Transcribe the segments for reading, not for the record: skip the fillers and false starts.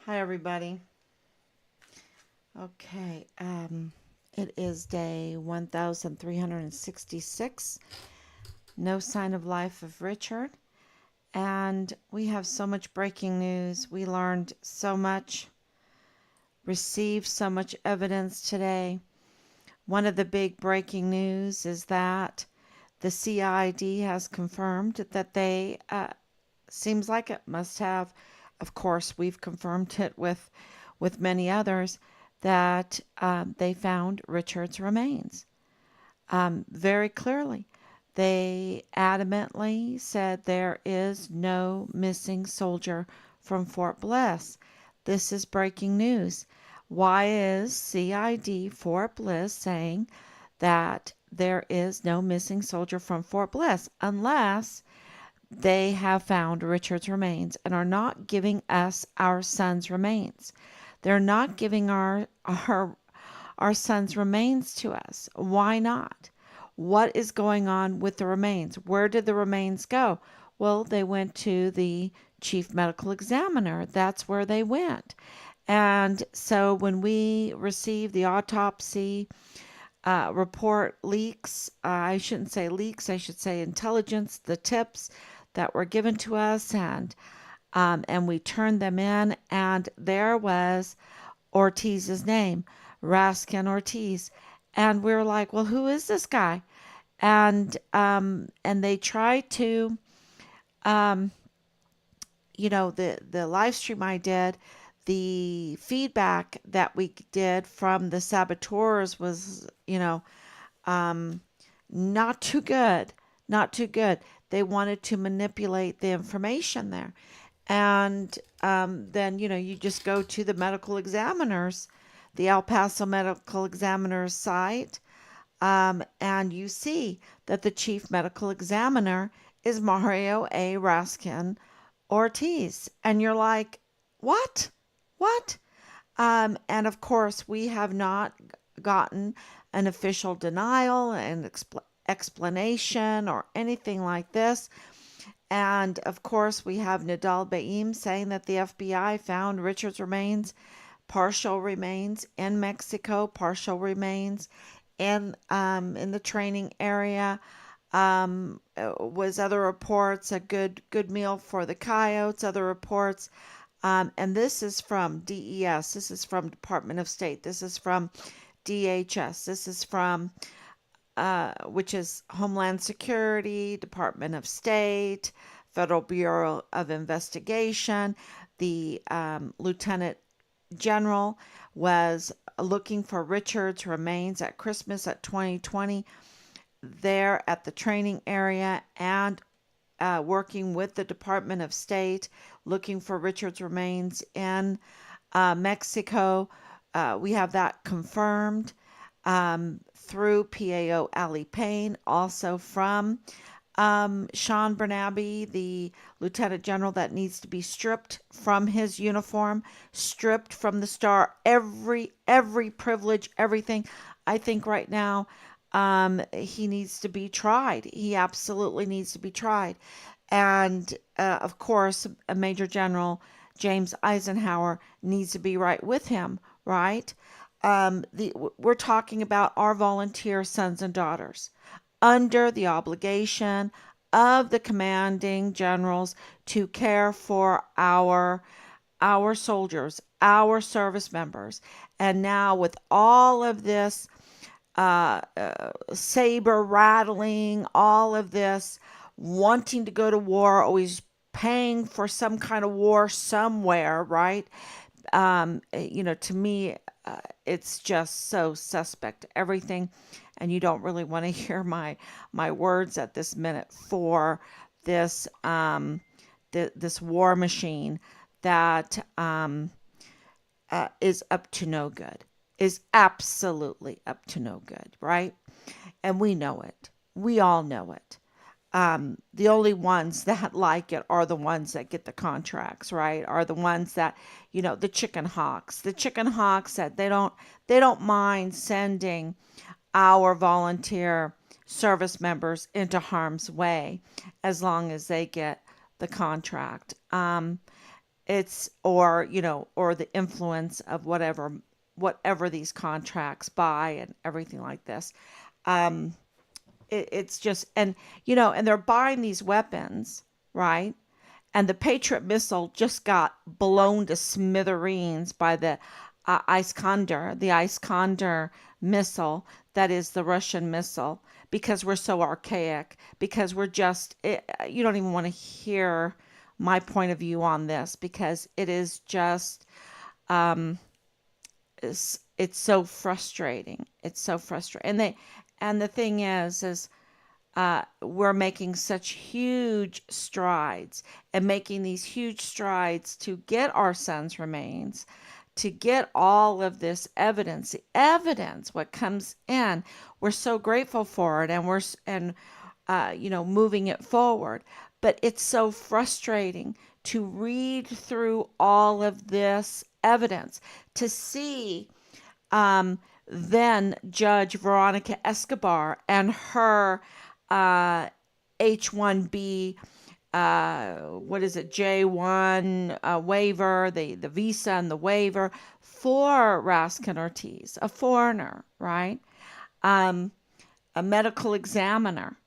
Hi, everybody. Okay, it is day 1366. No sign of life of Richard. And we have so much breaking news. We learned so much, received so much evidence today. One of the big breaking news is that the CID has confirmed that they, seems like it must have, of course, we've confirmed it with many others, that they found Richard's remains very clearly. They adamantly said there is no missing soldier from Fort Bliss. This is breaking news. Why is CID Fort Bliss saying that there is no missing soldier from Fort Bliss unless they have found Richard's remains and are not giving us our son's remains? They're not giving our son's remains to us. Why not? What is going on with the remains? Where did the remains go? Well, they went to the chief medical examiner. That's where they went. And so when we received the autopsy report leaks, I shouldn't say leaks, I should say intelligence, the tips that were given to us, and we turned them in, and there was Ortiz's name, Raskin Ortiz. And we were like, well, who is this guy? And they tried to, um, the live stream I did, the feedback that we did from the saboteurs was, um, not too good, not too good. They wanted to manipulate the information there. And then, you just go to the medical examiners, the El Paso Medical Examiner's site, and you see that the chief medical examiner is Mario A. Raskin Ortiz. And you're like, what? What? And of course, we have not gotten an official denial, an explanation, or anything like this. And of course, we have Nadal Baim saying that the FBI found Richard's remains, partial remains in Mexico, partial remains in the training area. Was other reports a good meal for the coyotes? Other reports, and this is from DES. This is from Department of State. This is from DHS. This is from which is Homeland Security, Department of State, Federal Bureau of Investigation. The Lieutenant General was looking for Richard's remains at Christmas at 2020 there at the training area, and working with the Department of State looking for Richard's remains in Mexico. We have that confirmed through PAO Ali Payne, also from Sean Bernabe, the Lieutenant General, that needs to be stripped from his uniform, stripped from the star, every privilege, everything. I think right now he needs to be tried. He absolutely needs to be tried. And of course, a Major General James Eisenhower needs to be right with him, right? We're talking about our volunteer sons and daughters under the obligation of the commanding generals to care for our soldiers, our service members. And now with all of this saber rattling, all of this wanting to go to war, always paying for some kind of war somewhere, right? To me, it's just so suspect, everything. And you don't really want to hear my words at this minute for this this war machine that is up to no good, is absolutely up to no good, right? And we know it. We all know it. The only ones that like it are the ones that get the contracts, right? Are the ones that, the chicken hawks. The chicken hawks that they don't mind sending our volunteer service members into harm's way as long as they get the contract. It's, or, or the influence of whatever these contracts buy and everything like this. Um, it's just, and, and they're buying these weapons, right? And the Patriot missile just got blown to smithereens by the Iskander missile, that is the Russian missile, because we're so archaic, because you don't even want to hear my point of view on this, because it is just, it's so frustrating. It's so frustrating. And the thing is, we're making such huge strides, and making these huge strides to get our son's remains, to get all of this evidence, what comes in. We're so grateful for it, and moving it forward. But it's so frustrating to read through all of this evidence, to see then Judge Veronica Escobar and her H-1B, what is it, J-1 waiver, the visa and the waiver for Raskin Ortiz, a foreigner, right? A medical examiner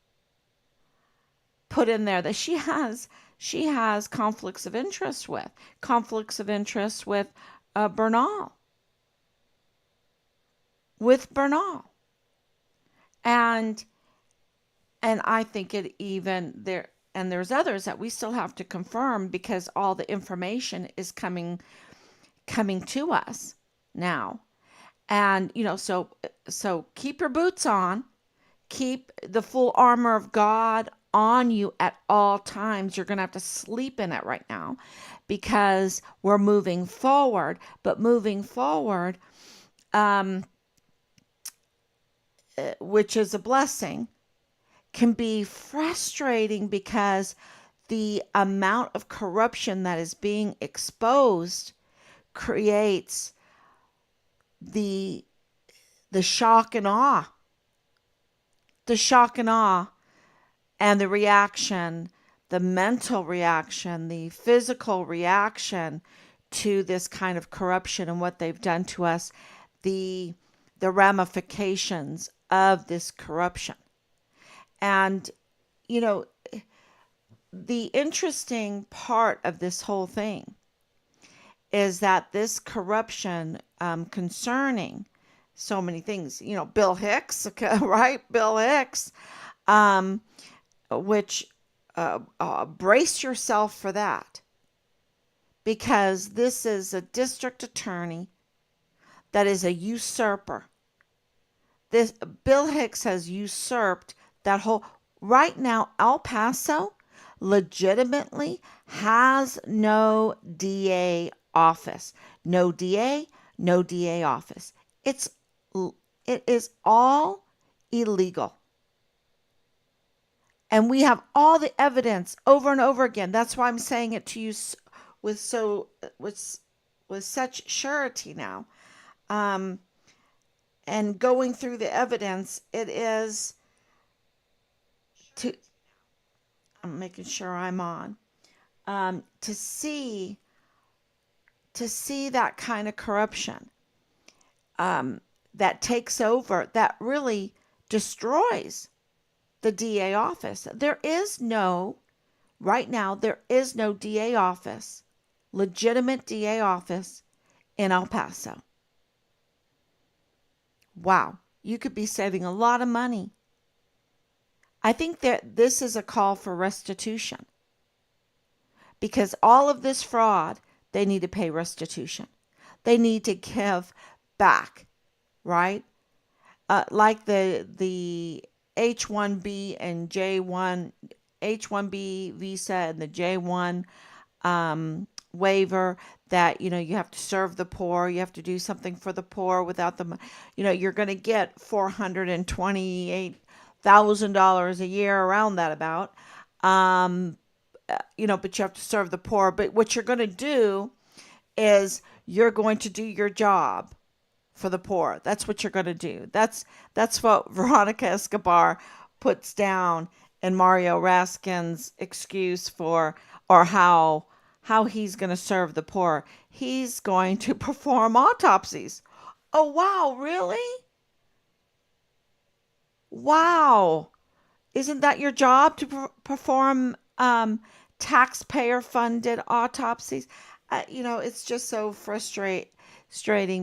put in there that she has conflicts of interest Bernal, with Bernal. And I think it even there, and there's others that we still have to confirm, because all the information is coming to us now. And so keep your boots on, keep the full armor of God on you at all times. You're going to have to sleep in it right now, because we're moving forward. But moving forward, which is a blessing, can be frustrating, because the amount of corruption that is being exposed creates the shock and awe, and the reaction, the mental reaction, the physical reaction to this kind of corruption and what they've done to us, the ramifications of this corruption. And, the interesting part of this whole thing is that this corruption, concerning so many things, Bill Hicks, right? Bill Hicks, which, brace yourself for that, because this is a district attorney that is a usurper. This Bill Hicks has usurped that whole. Right now, El Paso legitimately has no DA office. No DA, no DA office. It is all illegal. And we have all the evidence over and over again. That's why I'm saying it to you with such surety now. And going through the evidence, it is to, I'm making sure I'm on, to see that kind of corruption, that takes over, that really destroys the DA office. Right now, there is no DA office, legitimate DA office in El Paso. Wow, you could be saving a lot of money. I think that this is a call for restitution, because all of this fraud, they need to pay restitution. They need to give back, right? Like the H-1B and J-1, H-1B visa and the J-1 waiver, that you have to serve the poor, you have to do something for the poor. Without them, you're going to get $428,000 a year, around that about. But you have to serve the poor. But what you're going to do is you're going to do your job for the poor. That's what you're going to do. That's what Veronica Escobar puts down in Mario Raskin's excuse for, or how how he's going to serve the poor. He's going to perform autopsies. Oh, wow, really? Wow. Isn't that your job to perform taxpayer funded autopsies? It's just so frustrating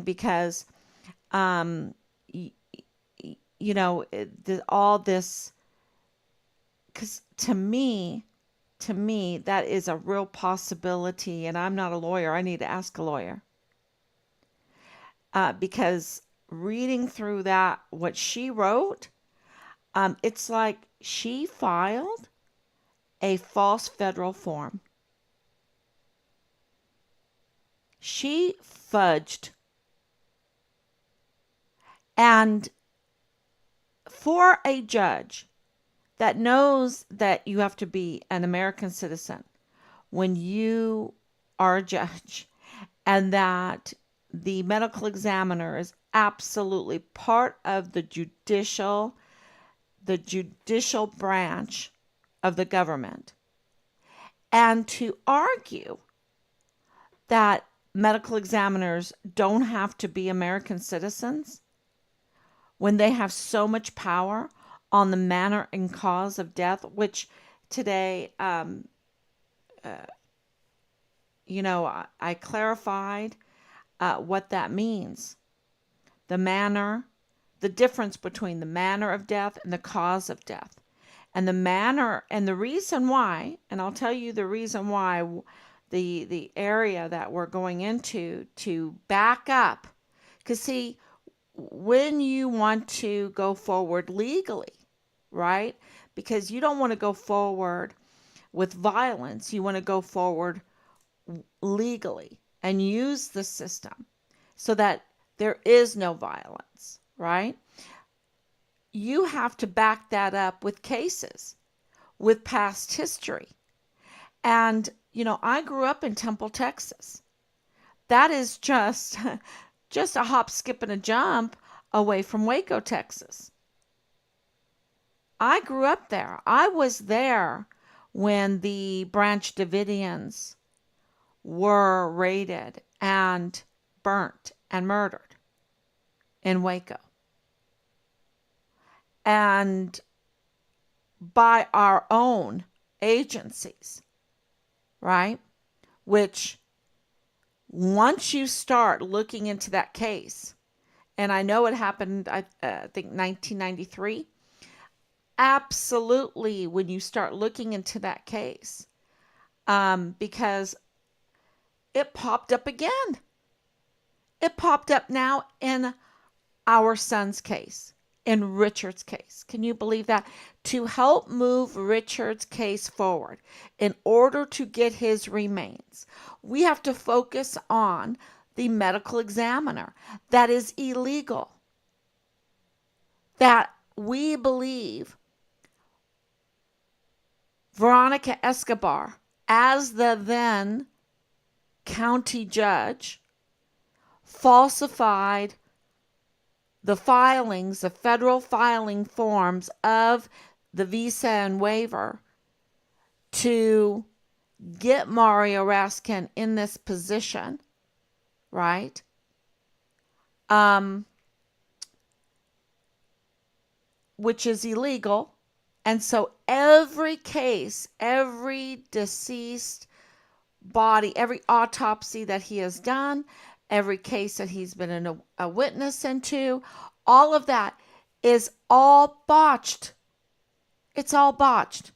because, um, y- all this, because to me, that is a real possibility. And I'm not a lawyer. I need to ask a lawyer. Because reading through that, what she wrote, it's like she filed a false federal form. She fudged. And for a judge that knows that you have to be an American citizen when you are a judge, and that the medical examiner is absolutely part of the judicial branch of the government, and to argue that medical examiners don't have to be American citizens when they have so much power on the manner and cause of death, which today, I clarified what that means. The manner, the difference between the manner of death and the cause of death. And the manner and the reason why, and I'll tell you the reason why, the area that we're going into to back up. Because, see, when you want to go forward legally, right? Because you don't want to go forward with violence, you want to go forward legally and use the system so that there is no violence, right? You have to back that up with cases, with past history. And, I grew up in Temple, Texas. That is just just a hop, skip, and a jump away from Waco, Texas. I grew up there. I was there when the Branch Davidians were raided and burnt and murdered in Waco. And by our own agencies, right? Which, once you start looking into that case, and I know it happened, I think 1993, absolutely, when you start looking into that case, because it popped up again. It popped up now in our son's case, in Richard's case. Can you believe that? To help move Richard's case forward in order to get his remains, we have to focus on the medical examiner. That is illegal. That we believe Veronica Escobar, as the then county judge, falsified the filings, the federal filing forms of the visa and waiver to get Mario Raskin in this position, right? Which is illegal. And so every case, every deceased body, every autopsy that he has done, every case that he's been a witness into, all of that is all botched. It's all botched.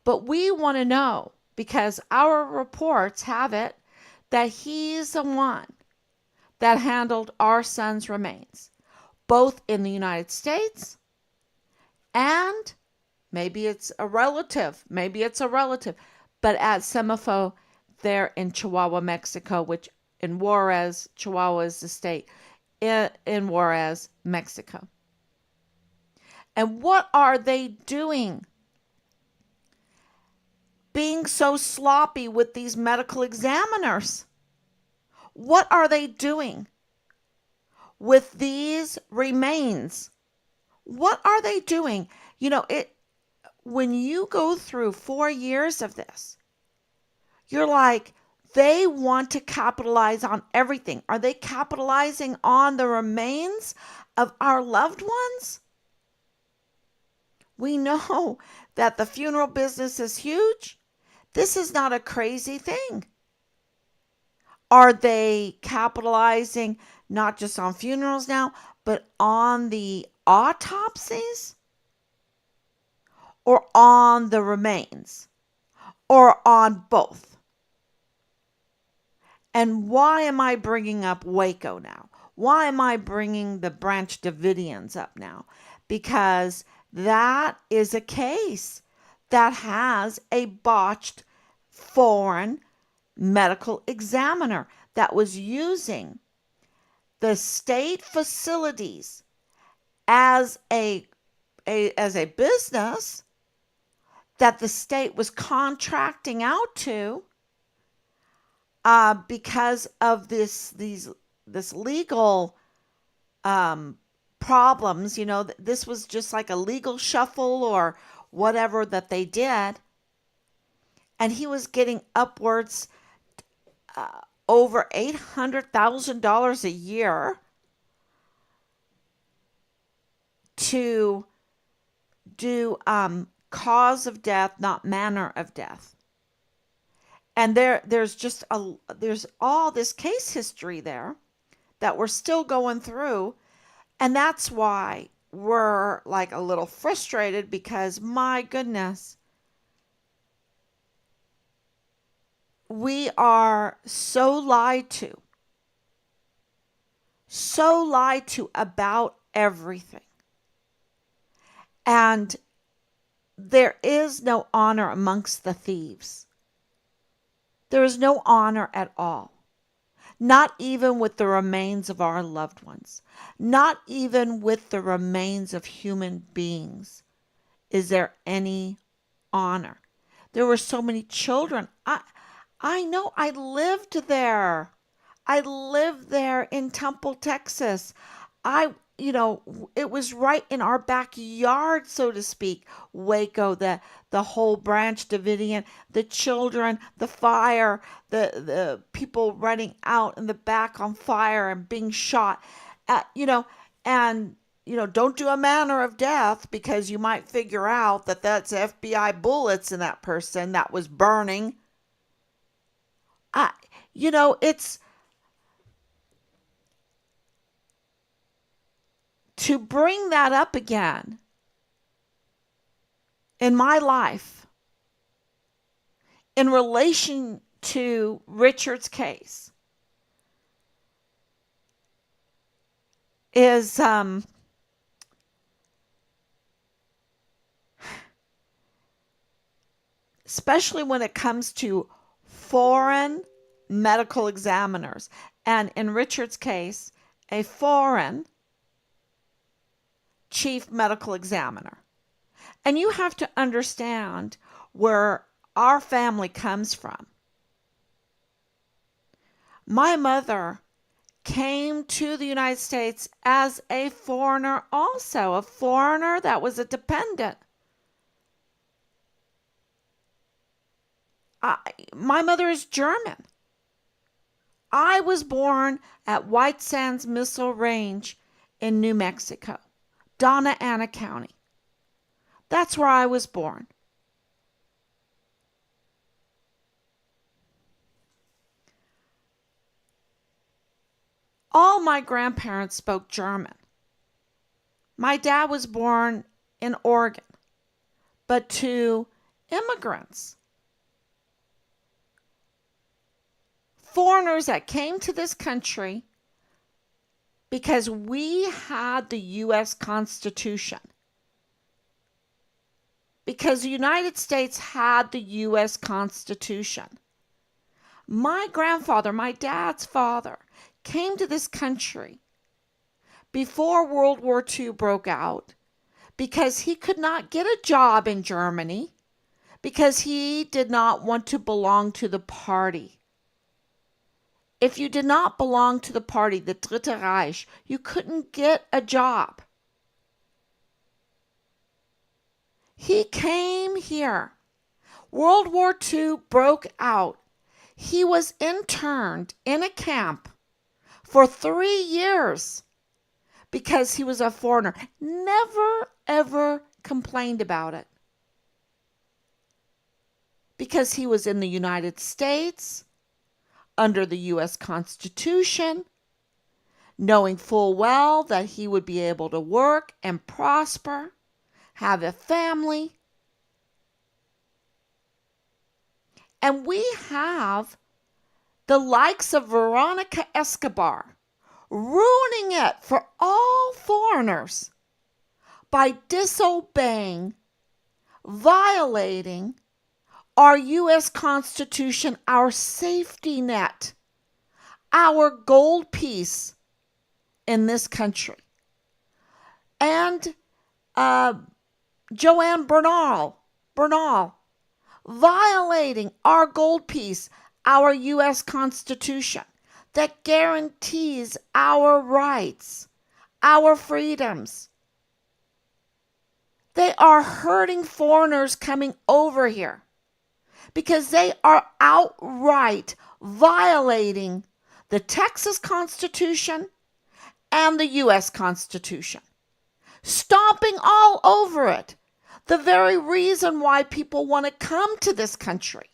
But we want to know, because our reports have it, that he's the one that handled our son's remains, both in the United States and maybe it's a relative, but at Semifo there in Chihuahua, Mexico, which in Juarez, Chihuahua is the state, in Juarez, Mexico. And what are they doing? Being so sloppy with these medical examiners. What are they doing with these remains? What are they doing? When you go through 4 years of this, You're like, they want to capitalize on everything. Are they capitalizing on the remains of our loved ones? We know that the funeral business is huge. This is not a crazy thing. Are they capitalizing not just on funerals now, but on the autopsies or on the remains or on both? And why am I bringing up Waco now? Why am I bringing the Branch Davidians up now? Because that is a case that has a botched foreign medical examiner that was using the state facilities as a business that the state was contracting out to, because of this legal problems. This was just like a legal shuffle or whatever that they did, and he was getting upwards over $800,000 a year to do cause of death, not manner of death. And there's all this case history there that we're still going through, and that's why we're like a little frustrated, because my goodness, we are so lied to about everything. And there is no honor amongst the thieves. There is no honor at all. Not even with the remains of our loved ones. Not even with the remains of human beings is there any honor. There were so many children. I know, I lived there. I lived there in Temple, Texas. It was right in our backyard, so to speak. Waco, the whole Branch Davidian, the children, the fire, the people running out in the back on fire and being shot. And don't do a manner of death, because you might figure out that that's FBI bullets in that person that was burning. It's to bring that up again in my life in relation to Richard's case is especially when it comes to foreign medical examiners, and in Richard's case, a foreign chief medical examiner. And you have to understand where our family comes from. My mother came to the United States as a foreigner also, a foreigner that was a dependent. My mother is German. I was born at White Sands Missile Range in New Mexico, Donna Ana County. That's where I was born. All my grandparents spoke German. My dad was born in Oregon, but to immigrants, foreigners that came to this country because we had the U.S. Constitution. Because the United States had the U.S. Constitution. My grandfather, my dad's father, came to this country before World War II broke out because he could not get a job in Germany because he did not want to belong to the party. If you did not belong to the party, the Dritte Reich, you couldn't get a job. He came here. World War II broke out. He was interned in a camp for 3 years because he was a foreigner. Never, ever complained about it. Because he was in the United States, under the U.S. Constitution, knowing full well that he would be able to work and prosper, have a family. And we have the likes of Veronica Escobar ruining it for all foreigners by disobeying, violating our U.S. Constitution, our safety net, our gold piece in this country. And Joanne Bernal violating our gold piece, our U.S. Constitution that guarantees our rights, our freedoms. They are hurting foreigners coming over here because they are outright violating the Texas Constitution and the U.S. Constitution, stomping all over it. The very reason why people want to come to this country.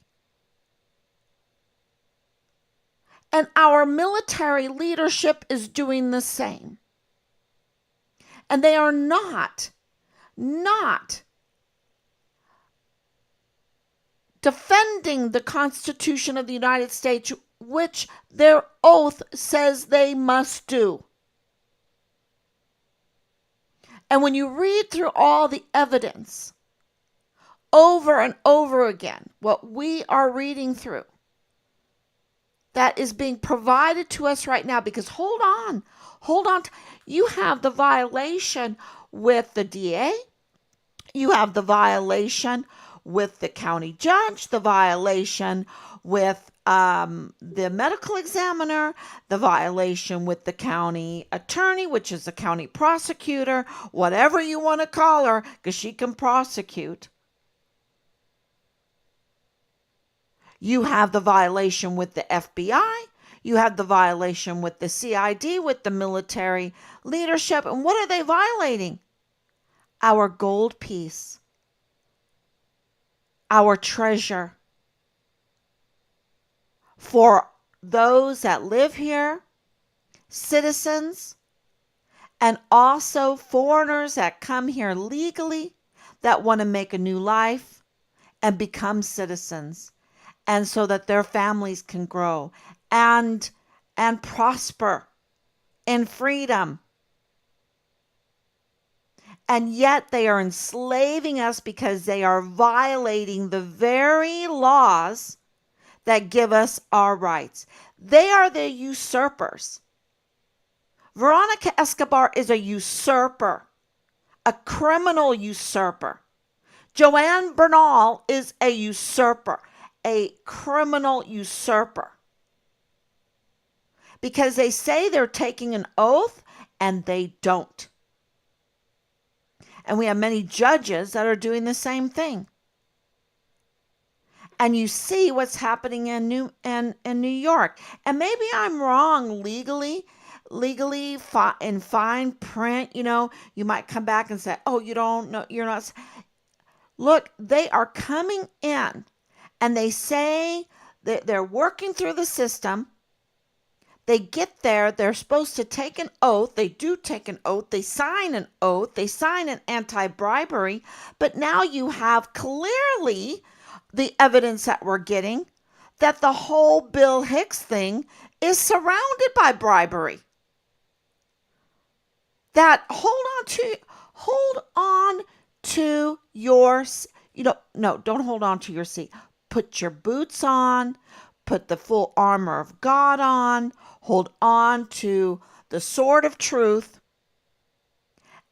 And our military leadership is doing the same. And they are not defending the Constitution of the United States, which their oath says they must do. And when you read through all the evidence over and over again, what we are reading through, that is being provided to us right now, because hold on. You have the violation with the DA. You have the violation with the county judge, the violation with the medical examiner, the violation with the county attorney, which is the county prosecutor, whatever you want to call her, because she can prosecute. You have the violation with the FBI. You have the violation with the CID, with the military leadership. And what are they violating? Our gold piece, our treasure. For those that live here, citizens, and also foreigners that come here legally, that want to make a new life and become citizens, and so that their families can grow and prosper in freedom. And yet they are enslaving us because they are violating the very laws that give us our rights. They are the usurpers. Veronica Escobar is a usurper, a criminal usurper. Joanne Bernal is a usurper, a criminal usurper. Because they say they're taking an oath and they don't. And we have many judges that are doing the same thing. And you see what's happening in New York. And maybe I'm wrong legally in fine print, you might come back and say, oh, you don't know, you're not. Look, they are coming in and they say that they're working through the system. They get there, they're supposed to take an oath. They do take an oath. They sign an oath. They sign an anti-bribery. But now you have clearly the evidence that we're getting that the whole Bill Hicks thing is surrounded by bribery. That hold on to your, no, don't hold on to your seat. Put your boots on, put the full armor of God on, hold on to the sword of truth,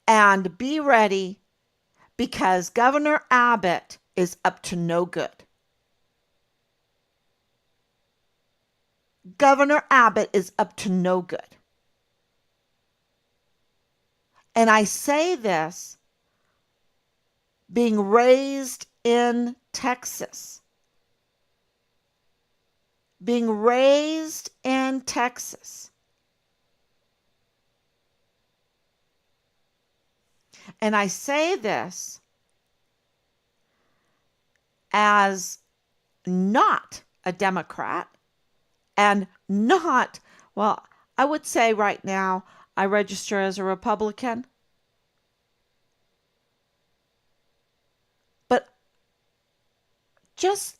and be ready, because Governor Abbott is up to no good. Governor Abbott is up to no good. And I say this being raised in Texas. being raised in Texas. And I say this as not a Democrat and not, well, I would say right now I register as a Republican, but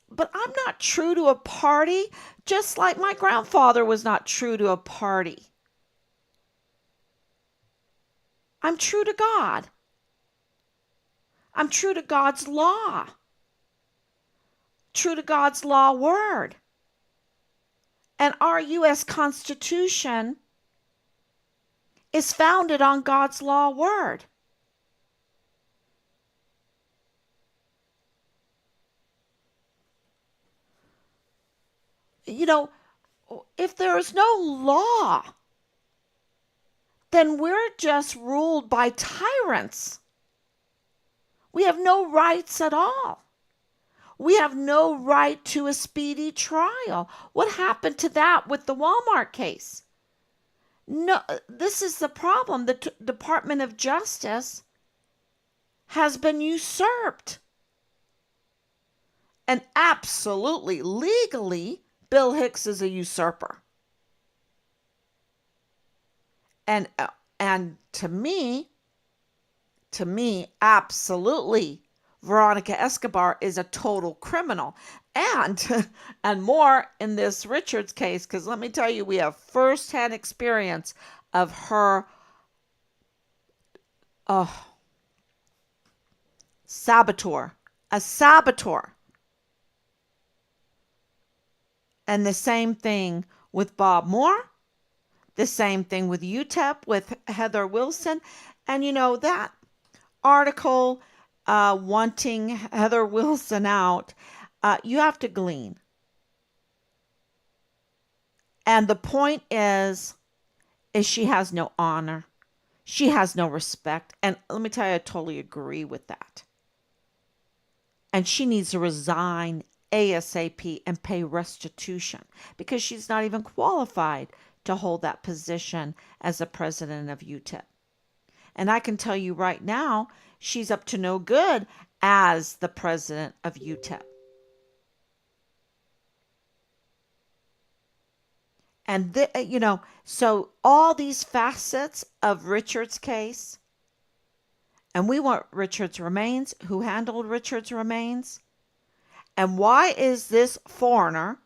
but I'm not true to a party, just like my grandfather was not true to a party. I'm true to God. I'm true to God's law. True to God's law word. And our US Constitution is founded on God's law word. You know, if there is no law, then we're just ruled by tyrants. We have no rights at all. We have no right to a speedy trial. What happened to that with the Walmart case? No, this is the problem. The Department of Justice has been usurped. And absolutely, legally, Bill Hicks is a usurper. And to me, absolutely, Veronica Escobar is a total criminal. And and more in this Richards case, because let me tell you, we have firsthand experience of her oh, saboteur, a saboteur. And the same thing with Bob Moore, the same thing with UTEP, with Heather Wilson. And you know, that article wanting Heather Wilson out, you have to glean. And the point is she has no honor. She has no respect. And let me tell you, I totally agree with that. And she needs to resign ASAP and pay restitution because she's not even qualified to hold that position as the president of UTEP. And I can tell you right now, she's up to no good as the president of UTEP. And, so all these facets of Richard's case, and we want Richard's remains, who handled Richard's remains, and why is this foreigner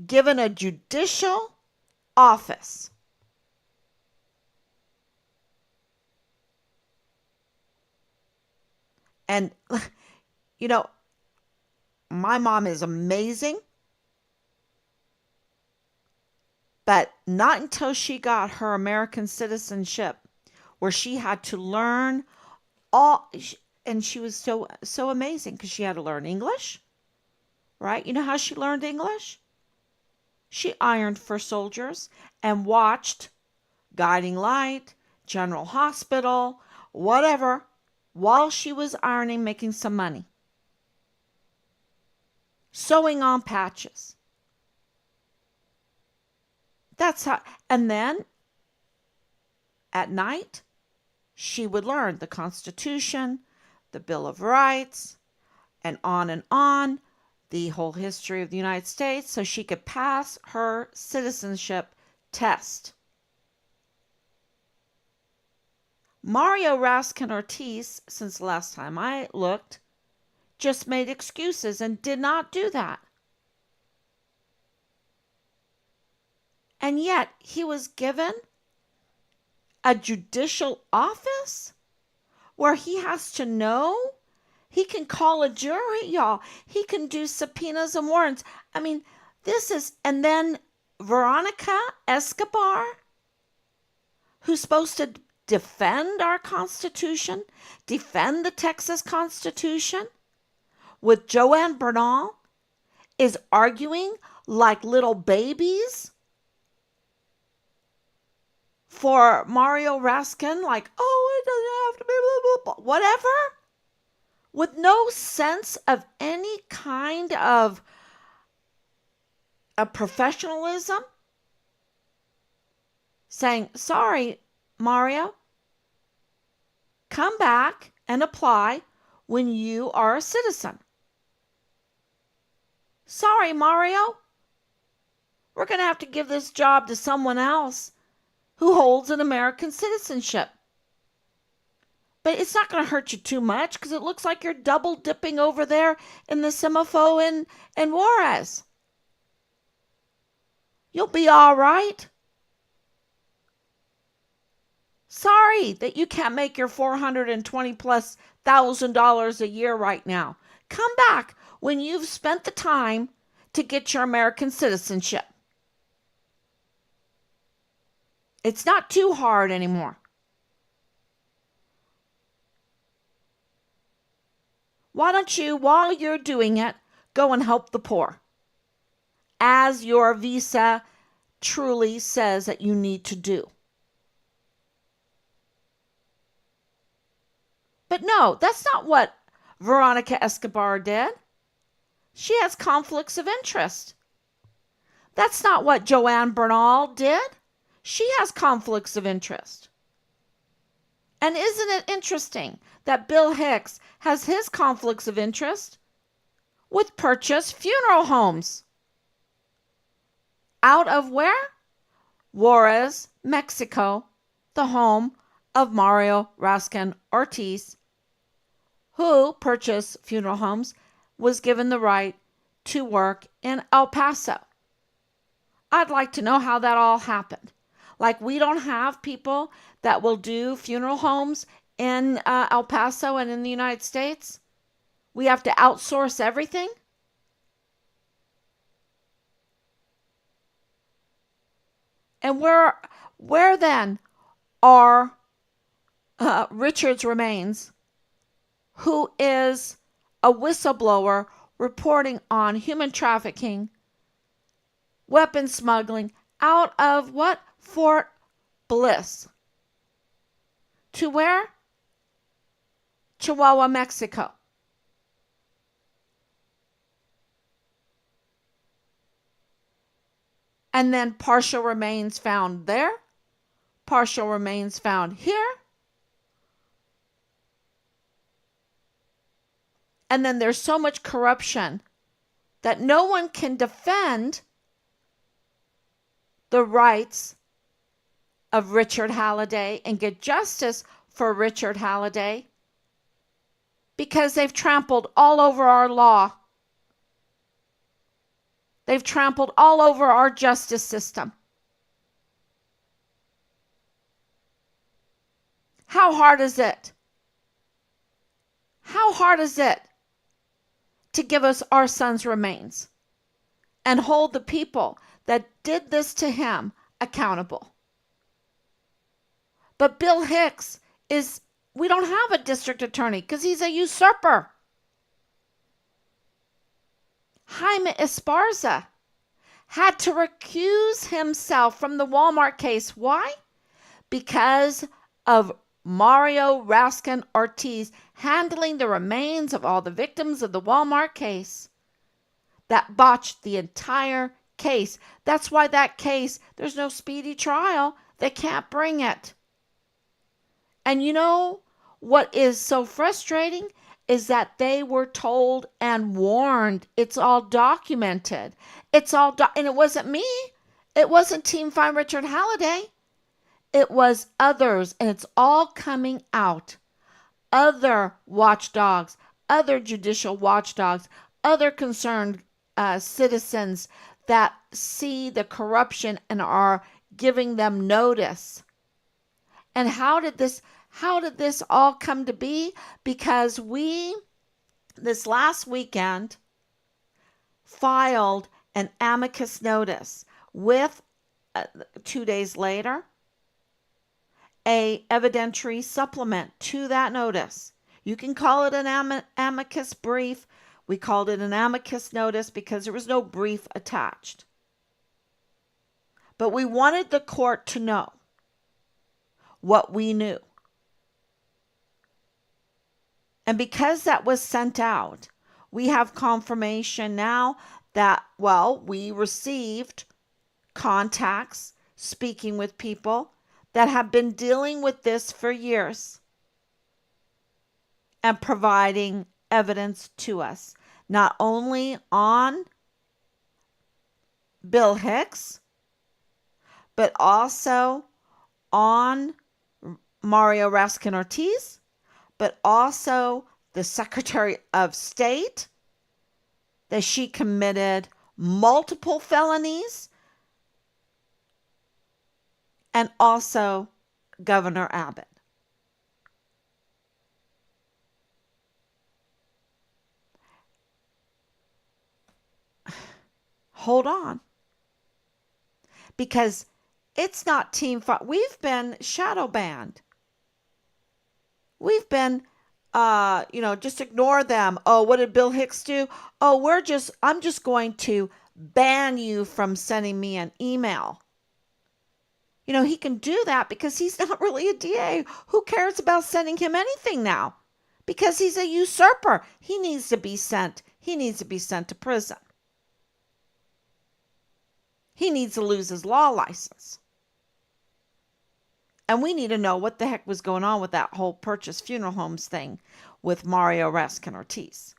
given a judicial office? And, my mom is amazing, but not until she got her American citizenship, where she had to learn all, and she was so amazing because she had to learn English, right? You know how she learned English? She ironed for soldiers and watched Guiding Light, General Hospital, whatever, while she was ironing, making some money. Sewing on patches. That's how, and then at night, she would learn the Constitution, the Bill of Rights, and on, the whole history of the United States, so she could pass her citizenship test. Mario Raskin Ortiz, since the last time I looked, just made excuses and did not do that. And yet he was given a judicial office where he has to know. He can call a jury, y'all. He can do subpoenas and warrants. I mean, this is, and then Veronica Escobar, who's supposed to defend our Constitution, defend the Texas Constitution, with Joanne Bernal, is arguing like little babies for Mario Raskin, like, oh, it doesn't have to be blah, blah, blah, whatever. with no sense of any kind of a professionalism, saying, sorry, Mario, come back and apply when you are a citizen. Sorry, Mario, we're going to have to give this job to someone else who holds an American citizenship. But it's not going to hurt you too much because it looks like you're double dipping over there in the Semifo and Juarez. You'll be all right. Sorry that you can't make your $420,000+ a year right now. Come back when you've spent the time to get your American citizenship. It's not too hard anymore. Why don't you, while you're doing it, go and help the poor, as your visa truly says that you need to do? But no, that's not what Veronica Escobar did. She has conflicts of interest. That's not what Joanne Bernal did. She has conflicts of interest. And isn't it interesting that Bill Hicks has his conflicts of interest with Purchase Funeral Homes? Out of where? Juarez, Mexico, the home of Mario Raskin Ortiz, who, Purchase Funeral Homes, was given the right to work in El Paso. I'd like to know how that all happened. Like, we don't have people that will do funeral homes in El Paso and in the United States. We have to outsource everything. And where then are Richard's remains, who is a whistleblower reporting on human trafficking, weapon smuggling out of what? Fort Bliss. To where? Chihuahua, Mexico. And then partial remains found there, partial remains found here. And then there's so much corruption that no one can defend the rights of Richard Halliday and get justice for Richard Halliday because they've trampled all over our law. They've trampled all over our justice system. How hard is it? How hard is it to give us our son's remains and hold the people that did this to him accountable? But Bill Hicks we don't have a district attorney because he's a usurper. Jaime Esparza had to recuse himself from the Walmart case. Why? Because of Mario Raskin Ortiz handling the remains of all the victims of the Walmart case. That botched the entire case. That's why that case, there's no speedy trial. They can't bring it. And you know what is so frustrating is that they were told and warned. It's all documented. And it wasn't me. It wasn't Team Find Richard Halliday. It was others, and it's all coming out. Other watchdogs, other judicial watchdogs, other concerned citizens that see the corruption and are giving them notice. And how did this all come to be? Because we, this last weekend, filed an amicus notice with, 2 days later, a evidentiary supplement to that notice. You can call it an amicus brief. We called it an amicus notice because there was no brief attached. But we wanted the court to know what we knew. And because that was sent out, we have confirmation now that, well, we received contacts speaking with people that have been dealing with this for years and providing evidence to us, not only on Bill Hicks, but also on Mario Raskin Ortiz, but also the Secretary of State, that she committed multiple felonies, and also Governor Abbott. Hold on, because it's not team fight. We've been shadow banned. We've been, just ignore them. Oh, what did Bill Hicks do? Oh, I'm just going to ban you from sending me an email. He can do that because he's not really a DA. Who cares about sending him anything now? Because he's a usurper. He needs to be sent. He needs to be sent to prison. He needs to lose his law license. And we need to know what the heck was going on with that whole Purchase Funeral Homes thing with Mario Raskin Ortiz.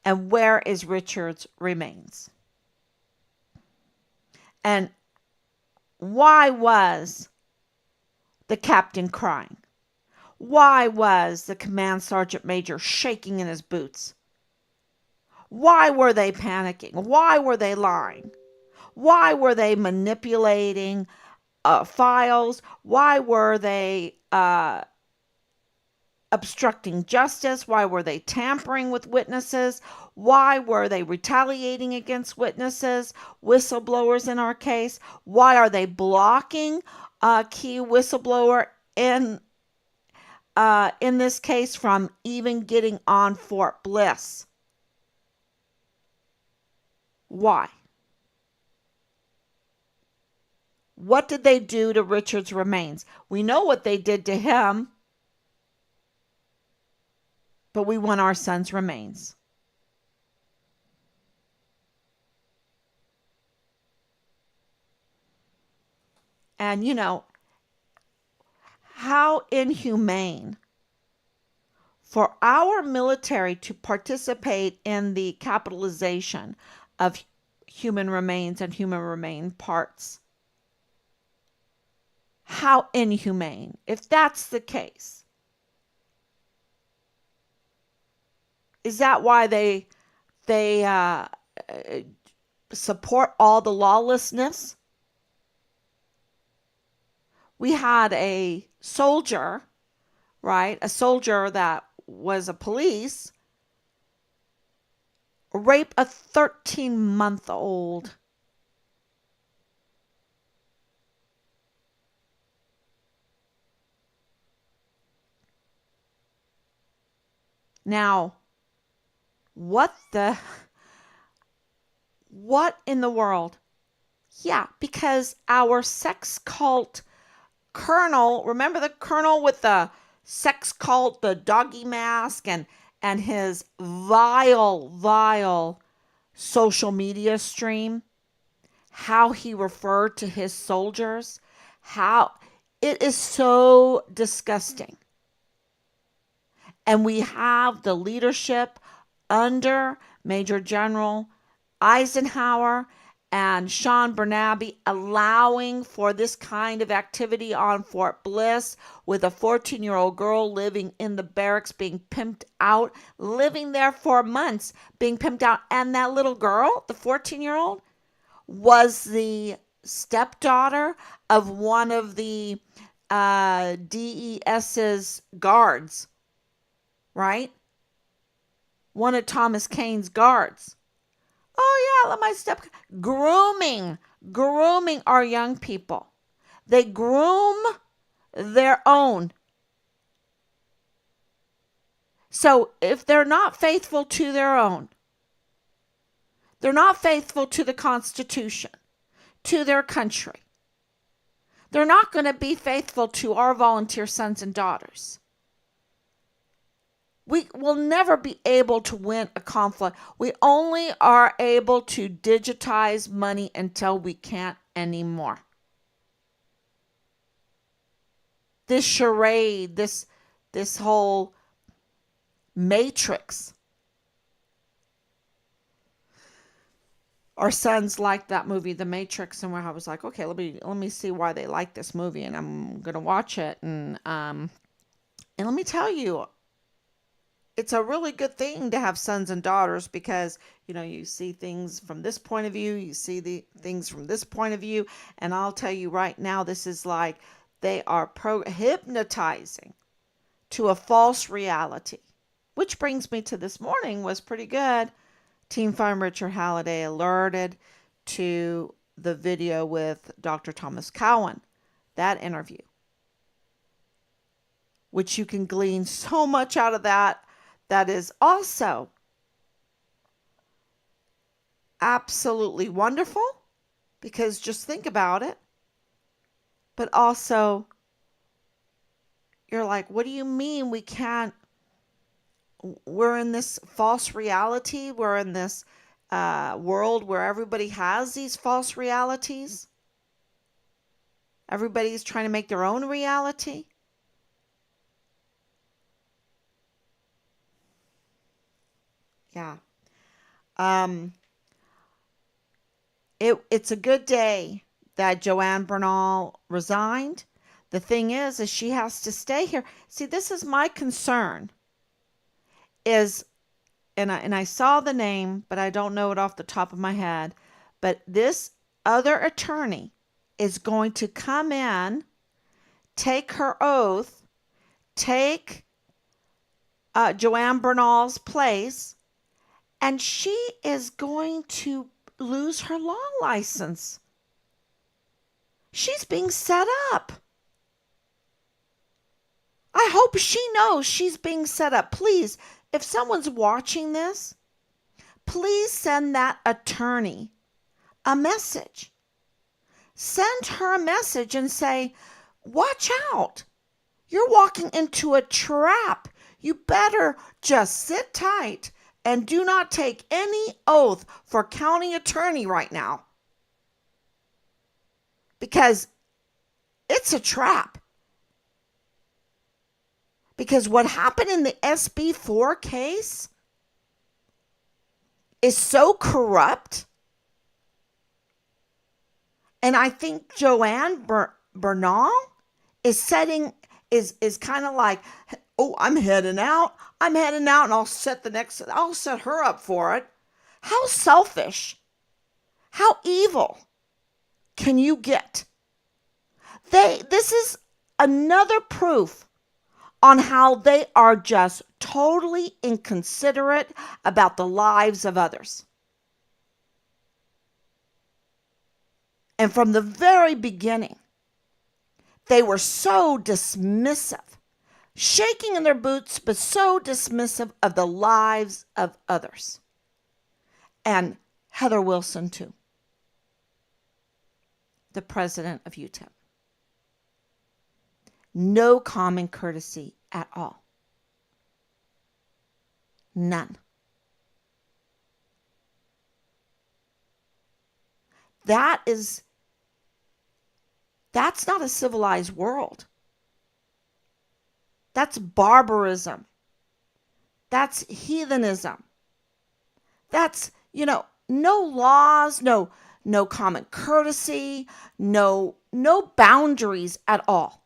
And where is Richard's remains? And why was the captain crying? Why was the command sergeant major shaking in his boots? Why were they panicking? Why were they lying? Why were they manipulating files? Why were they obstructing justice? Why were they tampering with witnesses? Why were they retaliating against witnesses, whistleblowers in our case? Why are they blocking a key whistleblower in this case from even getting on Fort Bliss? Why? What did they do to Richard's remains? We know what they did to him, but we want our son's remains. And how inhumane for our military to participate in the capitalization of human remains and human remain parts. How inhumane, if that's the case. Is that why they support all the lawlessness? We had a soldier, right? A soldier that was a police, rape a 13-month-old. Now, what in the world? Yeah, because our sex cult colonel, remember the colonel with the sex cult, the doggy mask, and his vile social media stream, how he referred to his soldiers, how it is so disgusting. And we have the leadership under Major General Eisenhower and Sean Bernabe allowing for this kind of activity on Fort Bliss, with a 14-year-old girl living in the barracks, being pimped out, living there for months, being pimped out. And that little girl, the 14-year-old, was the stepdaughter of one of the DES's guards, right? One of Thomas Kaine's guards. Oh yeah, let my step grooming our young people. They groom their own. So if they're not faithful to their own, they're not faithful to the Constitution, to their country, they're not going to be faithful to our volunteer sons and daughters. We will never be able to win a conflict. We only are able to digitize money until we can't anymore. This charade, this whole matrix. Our sons liked that movie, The Matrix, and I was like, okay, let me see why they like this movie, and I'm gonna watch it. And let me tell you, it's a really good thing to have sons and daughters because you see things from this point of view, you see the things from this point of view, and I'll tell you right now, this is like they are hypnotizing to a false reality. Which brings me to this morning was pretty good. Team Farm Richard Halliday alerted to the video with Dr. Thomas Cowan, that interview, which you can glean so much out of that. That is also absolutely wonderful because just think about it. But also, you're like, what do you mean we can't? We're in this false reality. We're in this world where everybody has these false realities. Everybody's trying to make their own reality. Yeah. Um, it's a good day that Joanne Bernal resigned. The thing is she has to stay here. See, this is my concern. Is and I saw the name, but I don't know it off the top of my head. But this other attorney is going to come in, take her oath, take Joanne Bernal's place, and she is going to lose her law license. She's being set up. I hope she knows she's being set up. Please, if someone's watching this, please send that attorney a message. Send her a message and say, watch out. You're walking into a trap. You better just sit tight and do not take any oath for county attorney right now. Because it's a trap. Because what happened in the SB4 case is so corrupt. And I think Joanne Bernal is kind of like, oh, I'm heading out, and I'll set her up for it. How selfish, how evil can you get? This is another proof on how they are just totally inconsiderate about the lives of others. And from the very beginning, they were so dismissive, shaking in their boots, but so dismissive of the lives of others. And Heather Wilson, too, the president of UTEP. No common courtesy at all. None. That's not a civilized world. That's barbarism. That's heathenism. That's, no laws, no common courtesy, no boundaries at all.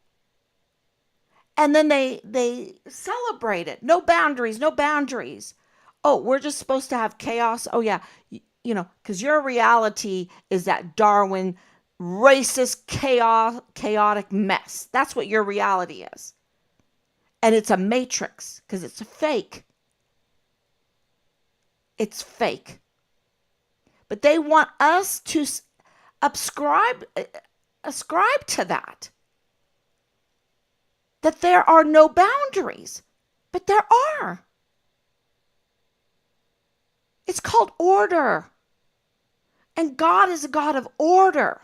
And then they celebrate it. No boundaries, no boundaries. Oh, we're just supposed to have chaos. Oh, yeah. Because your reality is that Darwin racist, chaotic mess. That's what your reality is. And it's a matrix because it's a fake. It's fake. But they want us to ascribe to that. That there are no boundaries. But there are. It's called order. And God is a God of order.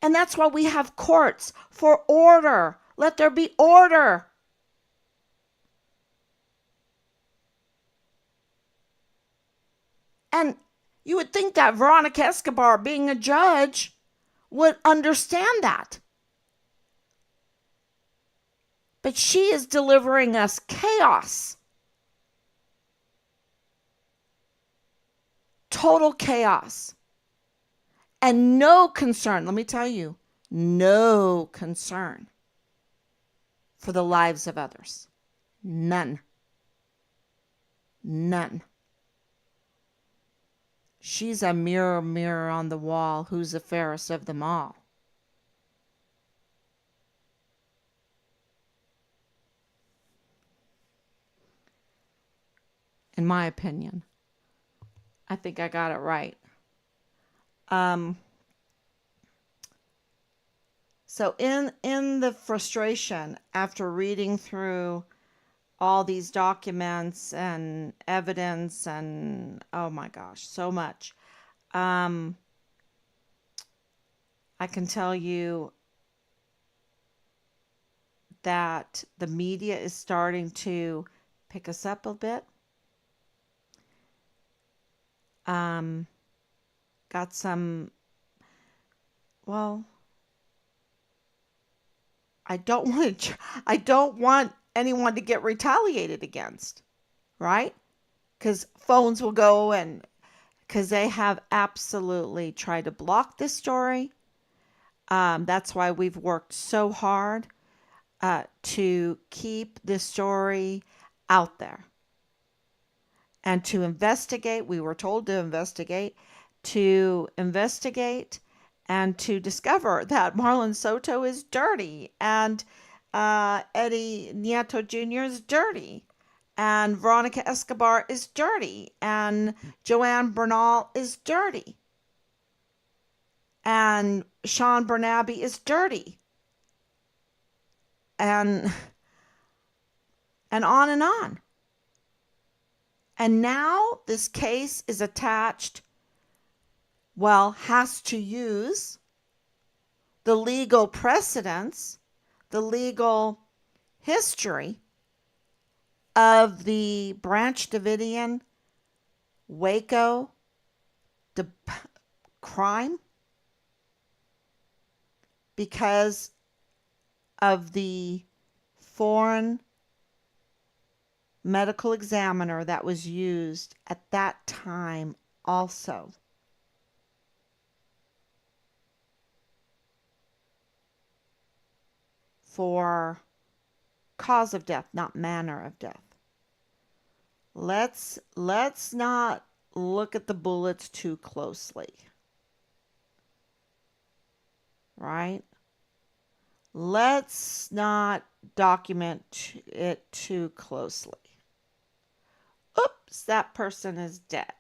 And that's why we have courts for order. Let there be order. And you would think that Veronica Escobar, being a judge, would understand that. But she is delivering us chaos. Total chaos. And no concern, let me tell you, no concern for the lives of others. None. None. She's a mirror, mirror on the wall. Who's the fairest of them all? In my opinion. I think I got it right. So in the frustration after reading through all these documents and evidence and oh my gosh, so much. I can tell you that the media is starting to pick us up a bit. Got some, well, I don't want anyone to get retaliated against, right? Because phones will go and because they have absolutely tried to block this story. That's why we've worked so hard to keep this story out there and to investigate. We were told to investigate and to discover that Marlon Soto is dirty and Eddie Nieto Jr. is dirty and Veronica Escobar is dirty and Joanne Bernal is dirty and Sean Bernabe is dirty and on and on. And now this case is attached, well, has to use the legal precedents, the legal history of the Branch Davidian Waco crime because of the foreign medical examiner that was used at that time also. For cause of death, not manner of death. Let's not look at the bullets too closely. Right? Let's not document it too closely. Oops, that person is dead.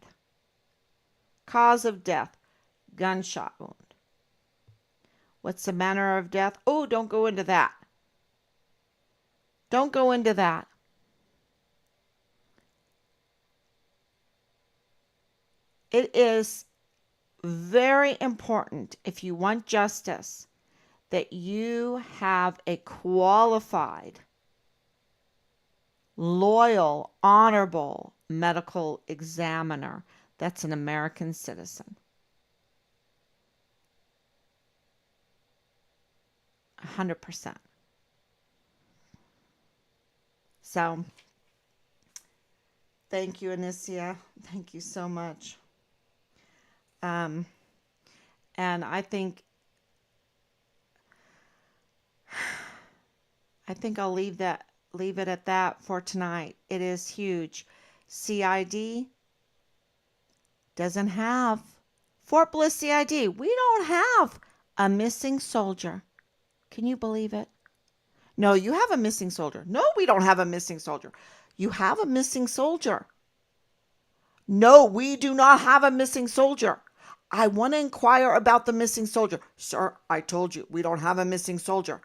Cause of death, gunshot wound. What's the manner of death? Oh, don't go into that. Don't go into that. It is very important, if you want justice, that you have a qualified, loyal, honorable medical examiner that's an American citizen. 100%. So, thank you, Anicia. Thank you so much. And I think I'll leave it at that for tonight. It is huge. CID doesn't have Fort Bliss CID. We don't have a missing soldier. Can you believe it? No, you have a missing soldier. No, we don't have a missing soldier. You have a missing soldier. No, we do not have a missing soldier. I want to inquire about the missing soldier. Sir, I told you, we don't have a missing soldier.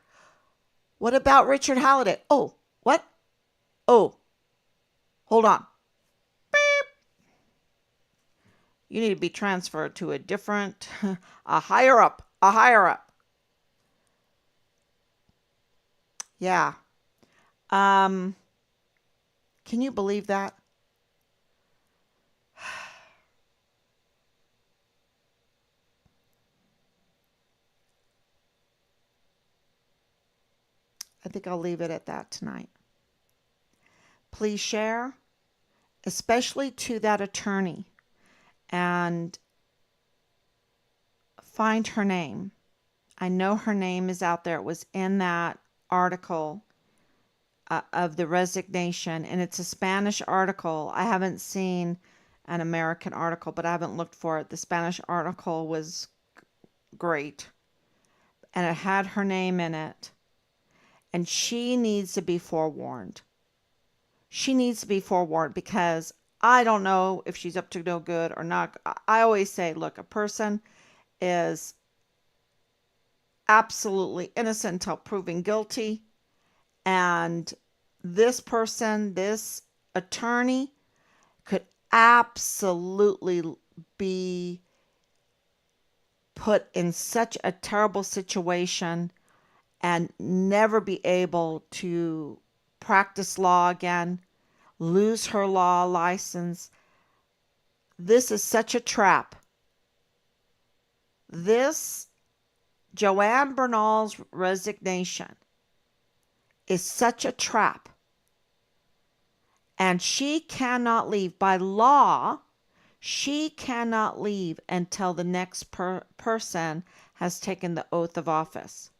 What about Richard Halliday? Oh, what? Oh, hold on. Beep. You need to be transferred to a different, a higher up. Yeah. Can you believe that? I think I'll leave it at that tonight. Please share, especially to that attorney, and find her name. I know her name is out there. It was in that article of the resignation, and it's a Spanish article. I haven't seen an American article, but I haven't looked for it. The Spanish article was great, and it had her name in it, and she needs to be forewarned. She needs to be forewarned because I don't know if she's up to no good or not. I always say, look, a person is absolutely innocent until proven guilty. And this person, this attorney, could absolutely be put in such a terrible situation and never be able to practice law again, lose her law license. This is such a trap. This Joanne Bernal's resignation is such a trap. And she cannot leave. By law, she cannot leave until the next person has taken the oath of office.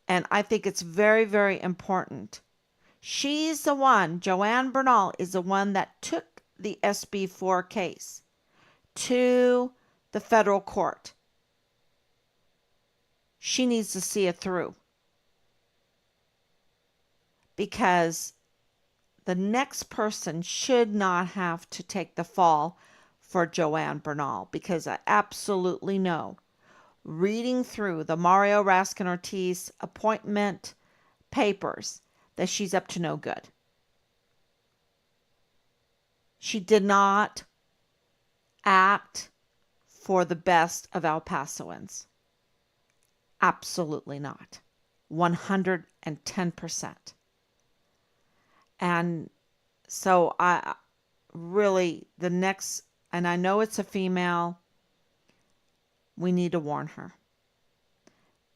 And I think it's very, very important. She's the one, Joanne Bernal is the one that took the SB4 case to the federal court. She needs to see it through. Because the next person should not have to take the fall for Joanne Bernal, because I absolutely know, reading through the Mario Raskin Ortiz appointment papers, that she's up to no good. She did not act for the best of El Pasoans. Absolutely not. 110%. And so I really, the next, and I know it's a female, we need to warn her.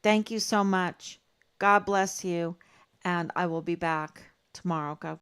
Thank you so much. God bless you. And I will be back tomorrow. God